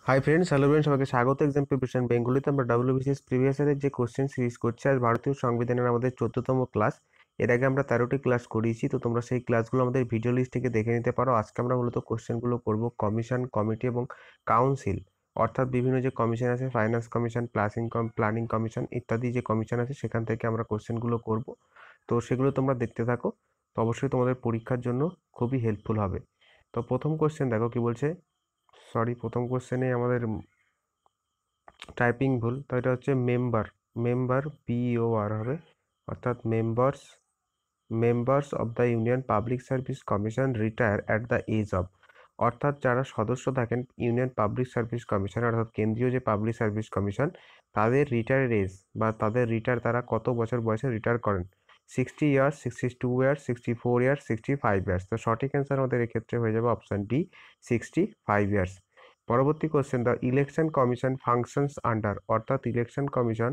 Hi friends, hello friends, সবাইকে স্বাগত exam preparation বেঙ্গলিতে। আমরা ডাব্লিউবিসিএস প্রিভিয়াস ইয়ারের যে কোশ্চেন সিরিজ করছি, আজ ভারতীয় সংবিধানের আমাদের 14তম ক্লাস। এর আগে আমরা 13টি ক্লাস করিয়েছি, তো তোমরা সেই ক্লাসগুলো আমাদের ভিডিও লিস্ট থেকে দেখে নিতে পারো। আজকে আমরা মূলত কোশ্চেনগুলো করব কমিশন, কমিটি এবং কাউন্সিল, অর্থাৎ বিভিন্ন যে কমিশন আছে, ফাইন্যান্স কমিশন, প্ল্যানিং কমিশন ইত্যাদি যে কমিশন আছে, সেখান থেকে আমরা কোশ্চেনগুলো করব। তো সেগুলো তোমরা দেখতে থাকো, তো অবশ্যই তোমাদের পরীক্ষার জন্য খুবই হেল্পফুল হবে। তো প্রথম কোশ্চেন দেখো কি বলছে। প্রথম কোশ্চেনে আমাদের টাইপিং ভুল, তো এটা হচ্ছে মেম্বার। মেম্বার BOR হবে, অর্থাৎ members of the union public service commission retire at the age of, অর্থাৎ যারা সদস্য থাকেন ইউনিয়ন পাবলিক সার্ভিস কমিশন, অর্থাৎ কেন্দ্রীয় যে পাবলিক সার্ভিস কমিশন, তাদের রিটায়ার এজ বা তাদের রিটায়ার, তারা কত বছর বয়সে রিটায়ার করেন। 60 ইয়ার্স, 62 ইয়ার্স, 64 ইয়ার্স, 65 ইয়ার্স। তো সঠিক অ্যান্সার আমাদের এক্ষেত্রে হয়ে যাবে অপশান ডি, 65 ইয়ার্স। পরবর্তী question, the election commission functions under, অর্থাৎ ইলেকশন কমিশন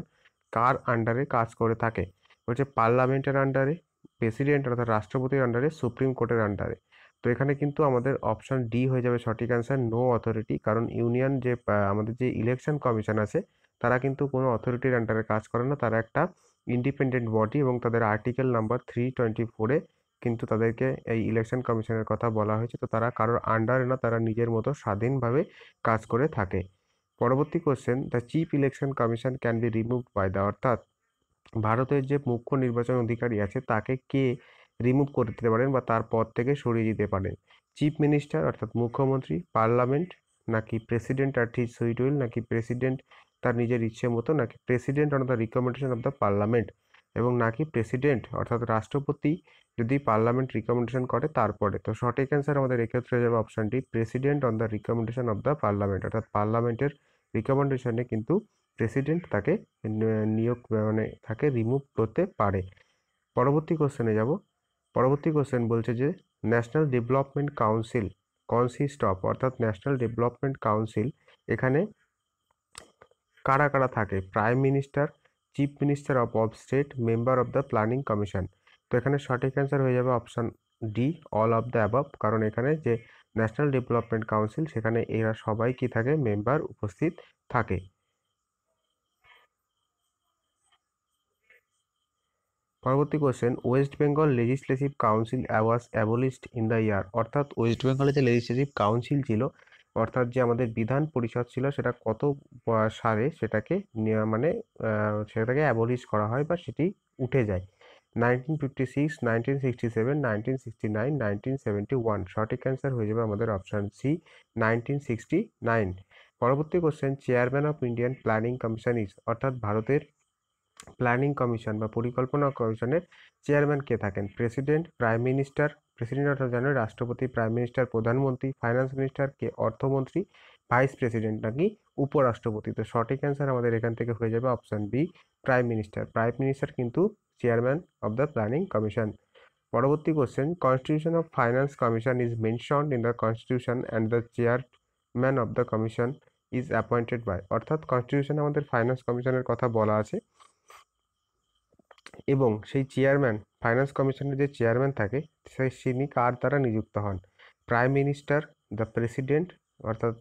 কার আন্ডারে কাজ করে থাকে। বলছে পার্লামেন্টের আন্ডারে, প্রেসিডেন্ট অর্থাৎ রাষ্ট্রপতির আন্ডারে, সুপ্রিম কোর্টের আন্ডারে। তো এখানে কিন্তু আমাদের অপশন ডি হয়ে যাবে সঠিক অ্যান্সার, নো অথরিটি। কারণ ইউনিয়ন যে আমাদের যে ইলেকশন কমিশন আছে, তারা কিন্তু কোনো অথরিটির আন্ডারে কাজ করে না, তারা একটা ইন্ডিপেন্ডেন্ট বডি, এবং তাদের আর্টিকেল নাম্বার 324-এ কিন্তু তাদেরকে এই ইলেকশন কমিশনের কথা বলা হয়েছে। তো তারা কারোর আন্ডারে না, তারা নিজের মতো স্বাধীনভাবে কাজ করে থাকে। পরবর্তী question, the chief election commission can be removed by the, অর্থাৎ ভারতের যে মুখ্য নির্বাচন অধিকারী আছে তাকে কে রিমুভ করে দিতে পারেন বা তার পদ থেকে সরিয়ে দিতে পারেন। চিফ মিনিস্টার অর্থাৎ মুখ্যমন্ত্রী, পার্লামেন্ট, নাকি president at his sweet will, নাকি প্রেসিডেন্ট তার নিজের ইচ্ছে মতো, নাকি president on the recommendation of the parliament, এবং নাকি প্রেসিডেন্ট অর্থাৎ রাষ্ট্রপতি যদি পার্লামেন্ট রিকমেন্ডেশন করে তারপরে। তো সঠিক অ্যান্সার আমাদের এক্ষেত্রে হয়ে যাবে option D, president on the recommendation of the parliament, অর্থাৎ পার্লামেন্টের রিকমেন্ডেশনে কিন্তু প্রেসিডেন্ট তাকে নিয়োগ মানে তাকে রিমুভ করতে পারে। পরবর্তী কোশ্চেনে যাব। পরবর্তী কোশ্চেন বলছে যে national development council consist of, অর্থাৎ ন্যাশনাল ডেভেলপমেন্ট কাউন্সিল এখানে কারা কারা থাকে। Prime minister, chief minister of state, member of the planning commission. তো এখানে সঠিক অ্যান্সার হয়ে যাবে option D, all of the above. কারণ এখানে যে ন্যাশনাল ডেভেলপমেন্ট কাউন্সিল, সেখানে এরা সবাই কি থাকে, মেম্বার উপস্থিত থাকে। পরবর্তী question, West Bengal legislative council was abolished in the year, অর্থাৎ ওয়েস্ট বেঙ্গলে যে লেজিসলেটিভ কাউন্সিল ছিল, অর্থাৎ যে আমাদের বিধান পরিষদ ছিল, সেটা কত সালে সেটাকে সেটাকে অ্যাবলিশ করা হয় বা সেটি উঠে যায়। 1956, 1967, 1969, 1971। সঠিক অ্যান্সার হয়ে যাবে আমাদের অপশান সি, 1969। পরবর্তী question, chairman of Indian planning commission is, অর্থাৎ ভারতের প্ল্যানিং কমিশন বা পরিকল্পনা কমিশনের চেয়ারম্যান কে থাকেন। প্রেসিডেন্ট, প্রাইম মিনিস্টার, প্রেসিডেন্ট অর্থাৎ জানেন রাষ্ট্রপতি, প্রাইম মিনিস্টার প্রধানমন্ত্রী, ফাইন্যান্স মিনিস্টার কে অর্থমন্ত্রী, ভাইস প্রেসিডেন্ট নাকি উপরাষ্ট্রপতি। তো সঠিক অ্যান্সার আমাদের এখান থেকে হয়ে যাবে option B, prime minister. Prime minister কিন্তু chairman of the planning commission. পরবর্তী question, constitution of finance commission is mentioned in the constitution and the chairman of the commission is appointed by, অর্থাৎ কনস্টিটিউশনে আমাদের ফাইন্যান্স কমিশনের কথা বলা আছে, এবং সেই চেয়ারম্যান, ফাইন্যান্স কমিশনের যে চেয়ারম্যান থাকে তিনি কার দ্বারা নিযুক্ত হন। প্রাইম মিনিস্টার, দ্য প্রেসিডেন্ট অর্থাৎ,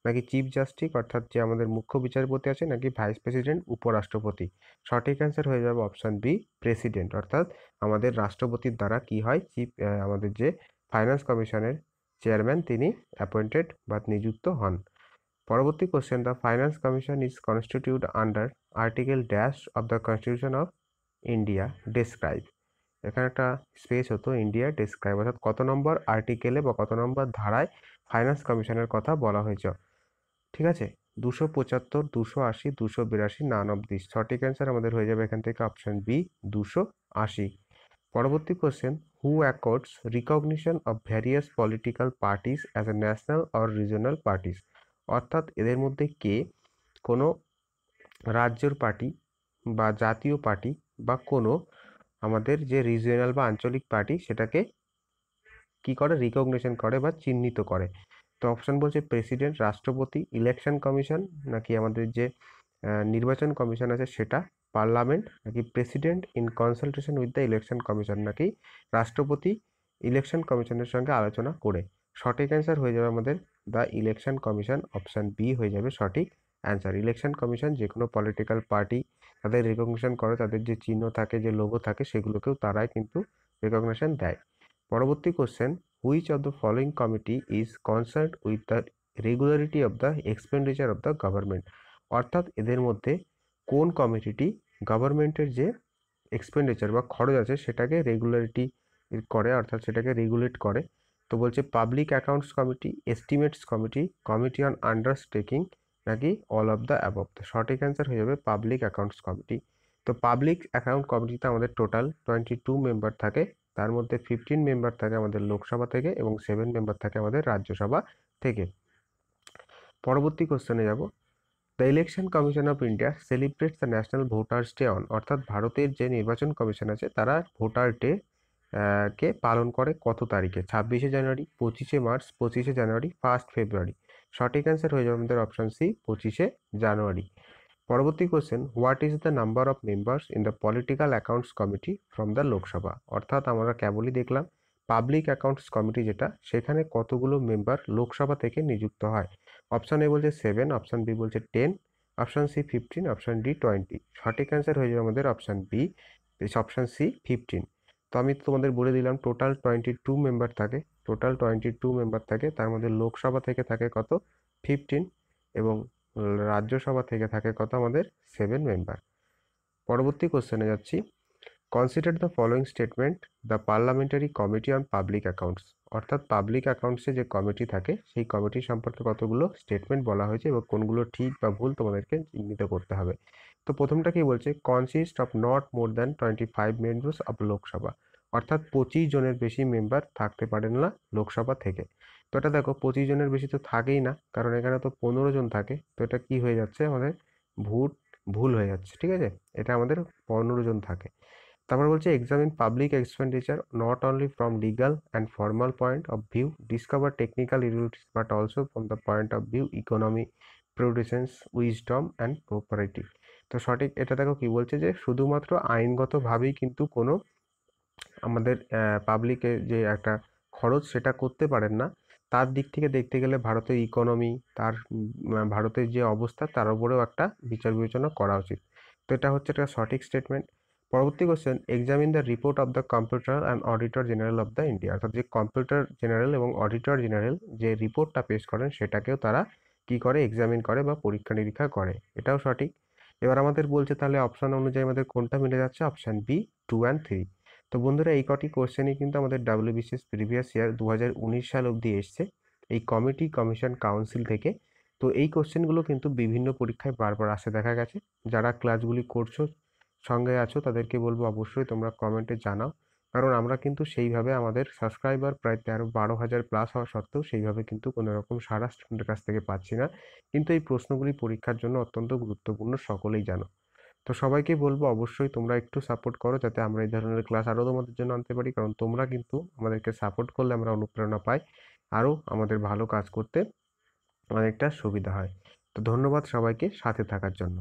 নাকি চিফ জাস্টিস অর্থাৎ যে আমাদের মুখ্য বিচারপতি আছে, নাকি ভাইস প্রেসিডেন্ট উপরাষ্ট্রপতি। সঠিক অ্যান্সার হয়ে যাবে অপশন বি, প্রেসিডেন্ট, অর্থাৎ আমাদের রাষ্ট্রপতির দ্বারা কি হয়, আমাদের যে ফাইন্যান্স কমিশনের চেয়ারম্যান তিনি অ্যাপয়েন্টেড বা নিযুক্ত হন। পরবর্তী question, the finance commission is constitute under article dash of the constitution of India describe. এখানে একটা স্পেস হতো, ইন্ডিয়া ডেসক্রাইব, অর্থাৎ কত নম্বর আর্টিকেলে বা কত নম্বর ধারায় ফাইন্যান্স কমিশনের কথা বলা হয়েছে। ঠিক আছে, 275, 280, 282, নান অফ দিস। সঠিক অ্যান্সার আমাদের হয়ে যাবে এখান থেকে অপশন বি, 280। পরবর্তী question, who accords recognition of various political parties as a national or regional parties, অর্থাৎ এদের মধ্যে কে কোনো রাজ্যের পার্টি বা জাতীয় পার্টি বা কোনো আমাদের যে রিজিওনাল বা আঞ্চলিক পার্টি, সেটাকে কি করে, রিকগনিশন করে বা চিহ্নিত করে। তো অপশন বলছে প্রেসিডেন্ট রাষ্ট্রপতি, ইলেকশন কমিশন নাকি আমাদের যে নির্বাচন কমিশন আছে সেটা, পার্লামেন্ট নাকি president in consultation with the election commission, নাকি রাষ্ট্রপতি ইলেকশন কমিশনের সঙ্গে আলোচনা করে। সঠিক অ্যান্সার হয়ে যাবে আমাদের the election commission, option B হয়ে যাবে সঠিক অ্যান্সার। ইলেকশন কমিশন যে কোনো পলিটিক্যাল পার্টি তাদের রেকগনিশন করে, তাদের যে চিহ্ন থাকে, যে লোগো থাকে, সেগুলোকেও তারাই কিন্তু রেকগনিশন দেয়। পরবর্তী question, which of the following committee is concern with the regularity of the expenditure of the government? অর্থাৎ এদের মধ্যে কোন কমিটিটি গভর্নমেন্টের যে এক্সপেন্ডিচার বা খরচ আছে সেটাকে রেগুলারিটি করে, অর্থাৎ সেটাকে রেগুলেট করে? তো বলছে public accounts committee, estimates committee, committee on undertaking, নাকি অল অফ দ্য অ্যাবভ? তো সঠিক অ্যান্সার হয়ে যাবে পাবলিক অ্যাকাউন্টস কমিটি। তো পাবলিক অ্যাকাউন্ট কমিটিতে আমাদের টোটাল 22 মেম্বার থাকে, তার মধ্যে 15 মেম্বার থাকে আমাদের লোকসভা থেকে এবং 7 মেম্বার থাকে আমাদের রাজ্যসভা থেকে। পরবর্তী কোশ্চেনে যাব। The election commission of India celebrates the national voters day on? অর্থাৎ ভারতের যে নির্বাচন কমিশন আছে তারা ভোটার ডে কে পালন করে কত তারিখে? 26শে জানুয়ারি, 25শে মার্চ, 25শে জানুয়ারি, 1 ফেব্রুয়ারি? সঠিক অ্যান্সার হয়ে যাবে আমাদের অপশন সি, 25শে জানুয়ারি। পরবর্তী question, what is the number of members in the political accounts committee from the Lok Sabha? অর্থাৎ আমরা কেবলই দেখলাম পাবলিক অ্যাকাউন্টস কমিটি যেটা, সেখানে কতগুলো মেম্বার লোকসভা থেকে নিযুক্ত হয়? অপশন এ বলছে 7, অপশন বি বলছে 10, অপশন সি 15, অপশন ডি 20? সঠিক অ্যান্সার হয়ে যাবে আমাদের অপশন বি, অপশন সি 15। তো আমি তোমাদের বলে দিলাম টোটাল 22 মেম্বার থাকে, টোটাল 22 মেম্বার থাকে, তার মধ্যে লোকসভা থেকে থাকে কত? 15, এবং রাজ্যসভা থেকে থাকে কত আমাদের? 7 মেম্বার। পরবর্তী কোশ্চেনে যাচ্ছি। Consider the following statement the parliamentary committee on public accounts? অর্থাৎ পাবলিক অ্যাকাউন্টসে যে কমিটি থাকে সেই কমিটি সম্পর্কে কতগুলো স্টেটমেন্ট বলা হয়েছে এবং কোনগুলো ঠিক বা ভুল তোমাদেরকে চিহ্নিত করতে হবে। তো প্রথমটা কি বলছে? Consist of not more than 25 members of Lok Sabha. অর্থাৎ 25 জনের বেশি মেম্বার থাকতে পারেন না লোকসভা থেকে। তো এটা দেখো 25 জনের বেশি তো থাকেই না, কারণ এখানে তো 15 জন থাকে। তো এটা কি হয়ে যাচ্ছে আমাদের? ভুল হয়ে যাচ্ছে, ঠিক আছে? এটা আমাদের 15 জন থাকে। তারপর বলছে examine public expenditure not only from legal and formal point of view, discover technical irregularities but also from the point of view economy, prudence, wisdom and propriety? তো সঠিক এটা দেখো কি বলছে, যে শুধুমাত্র আইনগতভাবেই কিন্তু কোনো আমাদের পাবলিকের যে একটা খরচ সেটা করতে পারেন না, তার দিক থেকে দেখতে গেলে ভারতের ইকোনমি, তার ভারতের যে অবস্থা তার উপরেও একটা বিচার বিবেচনা করা উচিত। তো এটা হচ্ছে একটা সঠিক স্টেটমেন্ট। পরবর্তী question, examine the report of the computer and auditor general of the India? অর্থাৎ যে কম্পিউটার জেনারেল এবং অডিটর জেনারেল যে রিপোর্টটা পেশ করেন সেটাকেও তারা কি করে? এক্সামিন করে বা পরীক্ষা নিরীক্ষা করে। এটাও সঠিক। এবার আমাদের বলছে তাহলে অপশন অনুযায়ী আমাদের কোনটা মিলে যাচ্ছে? Option B, 2 and 3। তো বন্ধুরা এই কটি কোশ্চেনই কিন্তু আমাদের WBCS প্রিভিয়াস ইয়ার 2019 সাল অবধি এসছে এই কমিটি কমিশন কাউন্সিল থেকে। তো এই কোশ্চেনগুলো কিন্তু বিভিন্ন পরীক্ষায় বারবার আসে দেখা গেছে। যারা ক্লাসগুলি করছো, সঙ্গে আছো, তাদেরকে বলবো অবশ্যই তোমরা কমেন্টে জানাও, কারণ আমরা কিন্তু সেইভাবে আমাদের সাবস্ক্রাইবার প্রায় 13-12 হাজার প্লাস হওয়া সত্ত্বেও সেইভাবে কিন্তু কোনো রকম সারা স্টুডেন্টের কাছ থেকে পাচ্ছি না। কিন্তু এই প্রশ্নগুলি পরীক্ষার জন্য অত্যন্ত গুরুত্বপূর্ণ, সকলেই জানো। তো সবাইকে বলবো অবশ্যই তোমরা একটু সাপোর্ট করো, যাতে আমরা এই ধরনের ক্লাস আরো তোমাদের জন্য আনতে পারি, কারণ তোমরা কিন্তু আমাদেরকে সাপোর্ট করলে আমরা অনুপ্রেরণা পাই, আরো আমাদের ভালো কাজ করতে অনেকটা সুবিধা হয়। তো ধন্যবাদ সবাইকে সাথে থাকার জন্য।